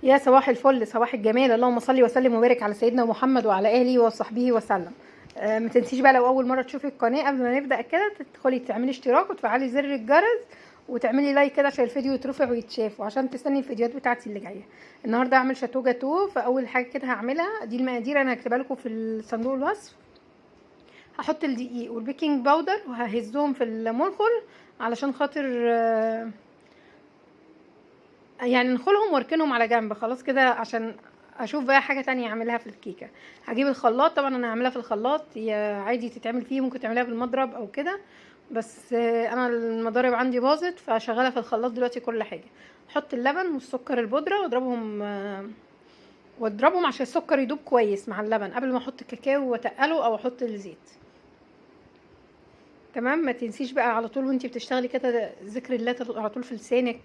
يا صباح الفل، صباح الجمال، اللهم صل وسلم وبارك على سيدنا محمد وعلى اله وصحبه وسلم. ما تنسيش بقى لو اول مره تشوفي القناه قبل ما نبدا كده تدخلي تعملي اشتراك وتفعلي زر الجرس وتعملي لايك كده عشان الفيديو يترفع ويتشاف وعشان تستني الفيديوهات بتاعتي اللي جايه. النهارده هعمل شاتو جاتو. فاول حاجه كده هعملها دي المقادير، انا هكتبها لكم في الصندوق الوصف. هحط الدقيق والبيكنج باودر وههزهم في المنخل علشان خاطر يعني نخلهم واركنهم على جنب خلاص كده، عشان اشوف بقى حاجه تانية اعملها في الكيكه. هجيب الخلاط، طبعا انا هعملها في الخلاط، هي عادي تتعمل فيه، ممكن تعملها بالمضرب او كده، بس انا المضارب عندي باظت فشغاله في الخلاط دلوقتي كل حاجه. احط اللبن والسكر البودره واضربهم عشان السكر يدوب كويس مع اللبن قبل ما احط الكاكاو واتقله او احط الزيت. تمام. ما تنسيش بقى على طول وانتي بتشتغلي كده ذكر الله على طول في لسانك،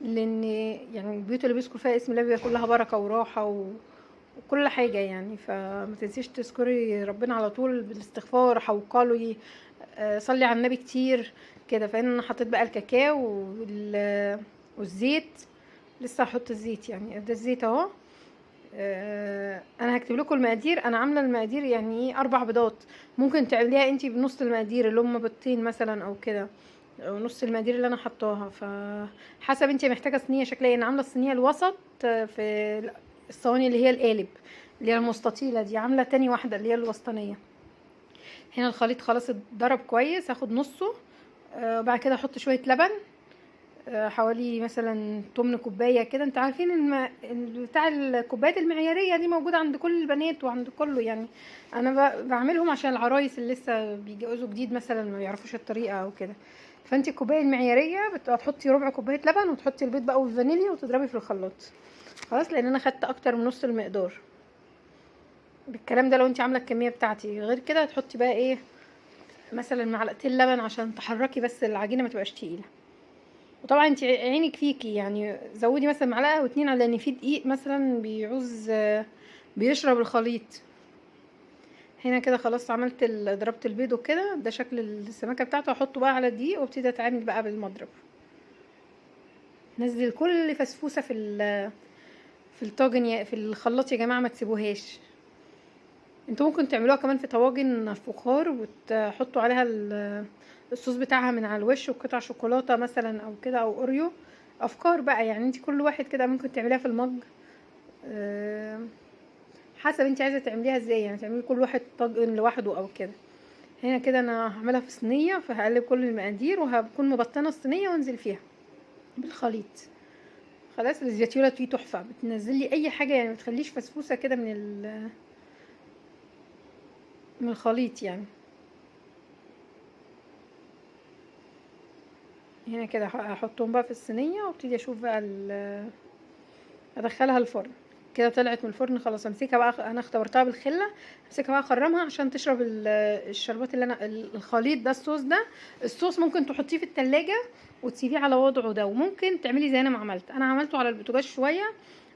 لان يعني البيوت اللي بيذكر فيها اسم الله بيبقى كلها بركه وراحه وكل حاجه يعني. فما تنسيش تذكري ربنا على طول بالاستغفار، حوقلي، صلي على النبي كتير كده. فانا حطيت بقى الكاكاو والزيت، لسه هحط الزيت يعني، ده الزيت اهو. انا هكتب لكم المقادير، انا عامله المقادير يعني ايه 4 بيضات، ممكن تعمليها انتي بنص المقادير اللي هم بيضتين مثلا او كده، او نص المقادير اللي انا حطاها. فحسب انتي محتاجه صينيه شكلها. انا عامله الصينيه الوسط، في الصواني اللي هي القالب اللي هي المستطيله دي، عامله تاني واحده اللي هي الوسطانيه. هنا الخليط خلاص اتضرب كويس، هاخد نصه. وبعد كده احط شويه لبن، حوالي مثلا 8 كوبايه كده. انت عارفين بتاع الكوبايات المعياريه دي موجوده عند كل البنات وعند كله يعني. انا بعملهم عشان العرايس اللي لسه بيتجوزوا جديد مثلا ما يعرفوش الطريقه او كده. فانت الكوبايه المعياريه هتحطي ربع كوبايه لبن وتحطي البيض بقى والفانيليا وتضربي في الخلاط خلاص، لان انا خدت اكتر من نص المقدار بالكلام ده. لو انت عامله الكميه بتاعتي غير كده هتحطي بقى ايه، مثلا معلقتين لبن عشان تحركي بس العجينه ما تبقاش تقيله. وطبعا انت عينك فيكي يعني، زودي مثلا معلقه او اتنين، على ان في دقيق مثلا بيعوز بيشرب الخليط. هنا كده خلاص عملت ضربت البيض وكده، ده شكل السمكه بتاعته. احطه بقى على الدقيق وابتدي اتعامل بقى بالمضرب. نزل كل فسفوسه في الطاجن في الخلاط يا جماعه، ما تسيبوهاش. انتوا ممكن تعملوها كمان في طواجن فخار وتحطوا عليها الصوص بتاعها من على الوش وقطع شوكولاته مثلا او كده او اوريو. افكار بقى يعني، انت كل واحد كده ممكن تعمليها في المج، حسب انت عايزه تعمليها ازاي يعني، تعملي كل واحد طاجن لوحده او كده. هنا كده انا هعملها في صينيه، فهقلب كل المقادير وهكون مبطنه الصينيه وانزل فيها بالخليط. خلاص الزيتونه دي تحفه، بتنزلي اي حاجه يعني، متخليش فسفوسه كده من الخليط يعني. هنا كده هحطهم بقى في الصينيه وابتدي اشوف بقى ادخلها الفرن. كده طلعت من الفرن خلاص، امسكها بقى، انا اختبرتها بالخله. امسكها بقى اخرمها عشان تشرب الشربات اللي انا الخليط ده، الصوص ده. الصوص ممكن تحطيه في التلاجة وتسيبيه على وضعه ده، وممكن تعملي زي انا ما عملت. انا عملته على البوتاجاز شويه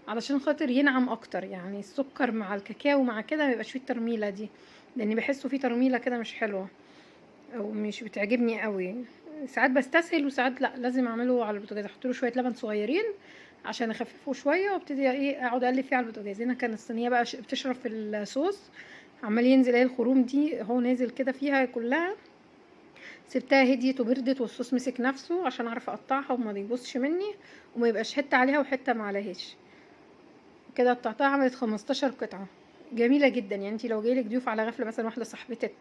علشان خاطر ينعم اكتر يعني، السكر مع الكاكاو مع كده ما يبقاش فيه الترميله دي، لاني بحسه فيه ترميله كده مش حلوه او مش بتعجبني قوي. ساعات بستسهل وساعات لا، لازم اعمله على البوتاجاز، احط له شويه لبن صغيرين عشان اخففه شويه وابتدي ايه اقعد اقلب فيه على البوتاجاز. هنا كان الصينيه بقى بتشرب في الصوص، عمال ينزل ايه الخروم دي، هو نازل كده فيها كلها. سبتها هديت وبردت والصوص مسك نفسه عشان اعرف اقطعها وما يبصش مني وما يبقاش حته عليها وحته ما عليهاش. كده قطعتها عملت 15 قطعه، جميله جدا يعني. انتي لو جايلك ضيوف على غفله، مثلا واحده صاحبتك،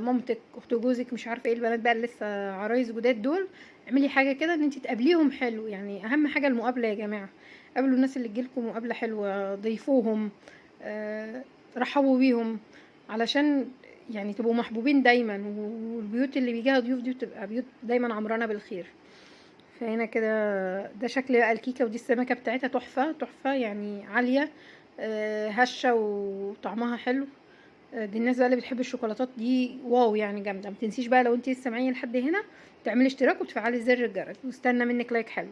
مامتك، اخت جوزك، مش عارفه ايه، البنات بقى اللي لسه عرايس جداد دول، اعملي حاجه كده ان انتي تقابليهم حلو يعني. اهم حاجه المقابله يا جماعه، قابلوا الناس اللي تجيلكم مقابله حلوه، ضيفوهم، رحبوا بيهم علشان يعني تبقوا محبوبين دايما، والبيوت اللي بيجيها ضيوف دي بتبقى بيوت دايما عمرانه بالخير. فهنا كده ده شكل بقى الكيكه، ودي السمكه بتاعتها تحفه تحفه يعني، عاليه، هشه وطعمها حلو. دي الناس بقى اللي بتحب الشوكولاتات دي، واو يعني جامده. ما تنسيش بقى لو انت لسه معايا لحد هنا تعملي اشتراك وتفعلي زر الجرس، واستنى منك لايك حلو.